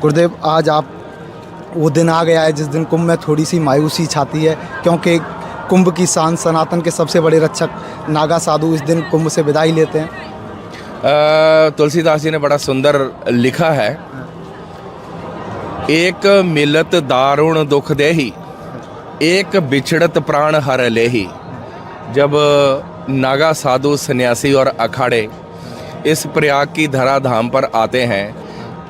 गुरुदेव, आज आप वो दिन आ गया है जिस दिन कुंभ में थोड़ी सी मायूसी छाती है, क्योंकि कुंभ की शान सनातन के सबसे बड़े रक्षक नागा साधु इस दिन कुंभ से विदाई लेते हैं। तुलसीदास जी ने बड़ा सुंदर लिखा है, एक मिलत दारुण दुख देही, एक बिछड़त प्राण हर लेही। जब नागा साधु सन्यासी और अखाड़े इस प्रयाग की धरा धाम पर आते हैं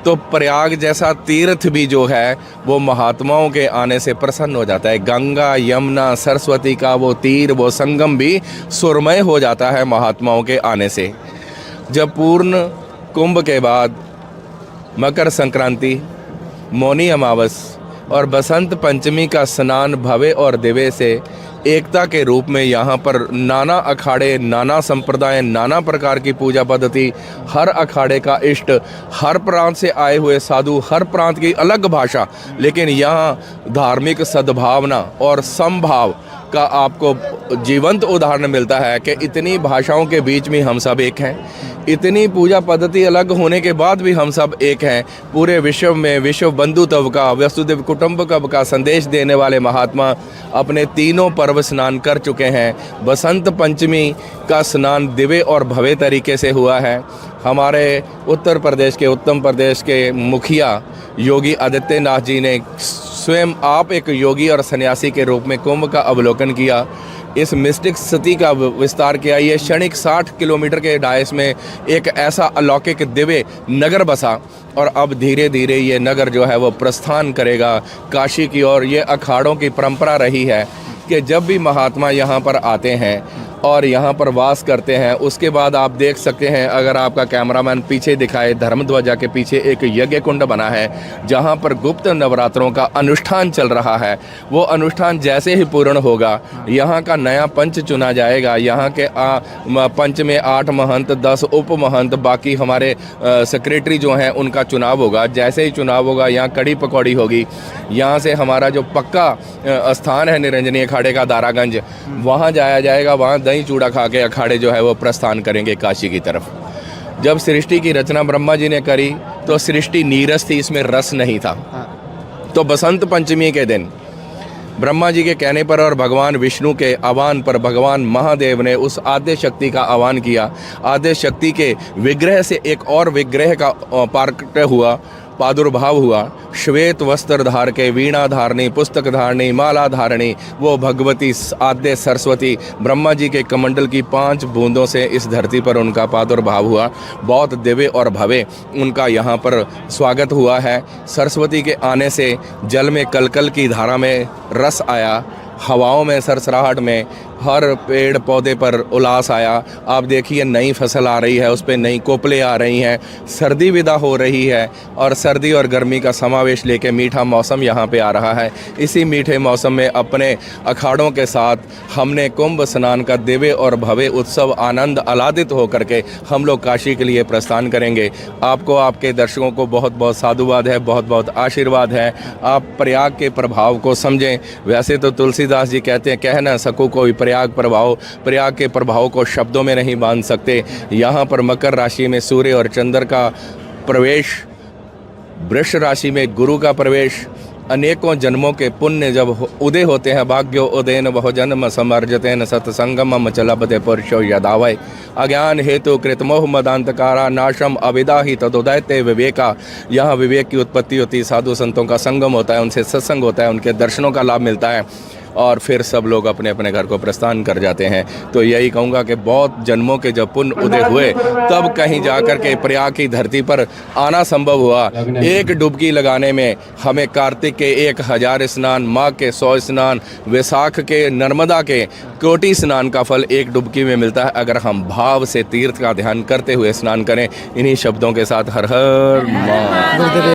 तो प्रयाग जैसा तीर्थ भी जो है वो महात्माओं के आने से प्रसन्न हो जाता है। गंगा यमुना सरस्वती का वो तीर, वो संगम भी सुरमय हो जाता है महात्माओं के आने से। जब पूर्ण कुंभ के बाद मकर संक्रांति, मौनी अमावस और बसंत पंचमी का स्नान भव्य और दिव्य से एकता के रूप में यहाँ पर नाना अखाड़े, नाना संप्रदाय, नाना प्रकार की पूजा पद्धति, हर अखाड़े का इष्ट, हर प्रांत से आए हुए साधु, हर प्रांत की अलग भाषा, लेकिन यहाँ धार्मिक सद्भावना और समभाव का आपको जीवंत उदाहरण मिलता है कि इतनी भाषाओं के बीच में हम सब एक हैं, इतनी पूजा पद्धति अलग होने के बाद भी हम सब एक हैं। पूरे विश्व में विश्व बंधुत्व का, वसुदेव कुटुंबकम का संदेश देने वाले महात्मा अपने तीनों पर्व स्नान कर चुके हैं। बसंत पंचमी का स्नान दिव्य और भव्य तरीके से हुआ है। हमारे उत्तर प्रदेश के, उत्तम प्रदेश के मुखिया योगी आदित्यनाथ जी ने स्वयं आप एक योगी और सन्यासी के रूप में कुंभ का अवलोकन किया, इस मिस्टिक सिटी का विस्तार किया। ये क्षणिक 60 किलोमीटर के डायस में एक ऐसा अलौकिक दिव्य नगर बसा और अब धीरे धीरे ये नगर जो है वो प्रस्थान करेगा काशी की ओर। ये अखाड़ों की परंपरा रही है कि जब भी महात्मा यहाँ पर आते हैं और यहाँ पर वास करते हैं, उसके बाद आप देख सकते हैं, अगर आपका कैमरामैन पीछे दिखाए, धर्मध्वजा के पीछे एक यज्ञ कुंड बना है जहाँ पर गुप्त नवरात्रों का अनुष्ठान चल रहा है। वो अनुष्ठान जैसे ही पूर्ण होगा, यहाँ का नया पंच चुना जाएगा। यहाँ के पंच में 8 महंत, 10 उप महंत, बाकी हमारे सेक्रेटरी जो हैं उनका चुनाव होगा। जैसे ही चुनाव होगा, यहाँ कड़ी पकौड़ी होगी। यहाँ से हमारा जो पक्का स्थान है निरंजनी अखाड़े का, दारागंज, वहाँ जाया जाएगा। वहाँ दही चूड़ा खा के अखाड़े जो है वो प्रस्थान करेंगे काशी की तरफ। जब सृष्टि की रचना ब्रह्मा जी ने करी तो सृष्टि नीरस थी, इसमें रस नहीं था। तो बसंत पंचमी के दिन ब्रह्मा जी के कहने पर और भगवान विष्णु के आह्वान पर भगवान महादेव ने उस आद्य शक्ति का आह्वान किया। आद्य शक्ति के विग्रह से एक और विग्रह का प्रादुर्भाव हुआ। श्वेत वस्त्र धार के, वीणा धारणी, पुस्तक धारणी, माला धारणी, वो भगवती आद्य सरस्वती ब्रह्मा जी के कमंडल की 5 बूंदों से इस धरती पर उनका प्रादुर्भाव हुआ। बहुत दिव्य और भव्य उनका यहाँ पर स्वागत हुआ है। सरस्वती के आने से जल में कलकल की धारा में रस आया, हवाओं में सरसराहट में, हर पेड़ पौधे पर उल्लास आया। आप देखिए नई फसल आ रही है, उस पर नई कोपलें आ रही हैं, सर्दी विदा हो रही है और सर्दी और गर्मी का समावेश लेके मीठा मौसम यहाँ पे आ रहा है। इसी मीठे मौसम में अपने अखाड़ों के साथ हमने कुंभ स्नान का दिव्य और भव्य उत्सव आनंद आह्लादित होकर के हम लोग काशी के लिए प्रस्थान करेंगे। आपको, आपके दर्शकों को बहुत बहुत साधुवाद है, बहुत बहुत आशीर्वाद है। आप प्रयाग के प्रभाव को समझें। वैसे तो तुलसीदास जी कहते हैं, कह ना सकूँ कोई प्रयाग के प्रभाव को शब्दों में नहीं बांध सकते। यहाँ पर मकर राशि में सूर्य और चंद्र का प्रवेश, वृष राशि में गुरु का प्रवेश, अनेकों जन्मों के पुण्य जब उदय होते हैं, भाग्यो उदयन बहु जन्म समर्जतेन सत्संगम चलबते पुरुषो यदावय अज्ञान हेतु कृतमोह मदांतकारा नाशम अविदा ही तदोदयते विवेका। यहाँ विवेक की उत्पत्ति होती है, साधु संतों का संगम होता है, उनसे सत्संग होता है, उनके दर्शनों का लाभ मिलता है और फिर सब लोग अपने अपने घर को प्रस्थान कर जाते हैं। तो यही कहूँगा कि बहुत जन्मों के जब पुण्य उदय हुए तब कहीं जाकर के प्रयाग की धरती पर आना संभव हुआ। एक डुबकी लगाने में हमें कार्तिक के 1000 स्नान, माघ के 100 स्नान, वैसाख के नर्मदा के कोटि स्नान का फल एक डुबकी में मिलता है, अगर हम भाव से तीर्थ का ध्यान करते हुए स्नान करें। इन्हीं शब्दों के साथ हर हर महादेव।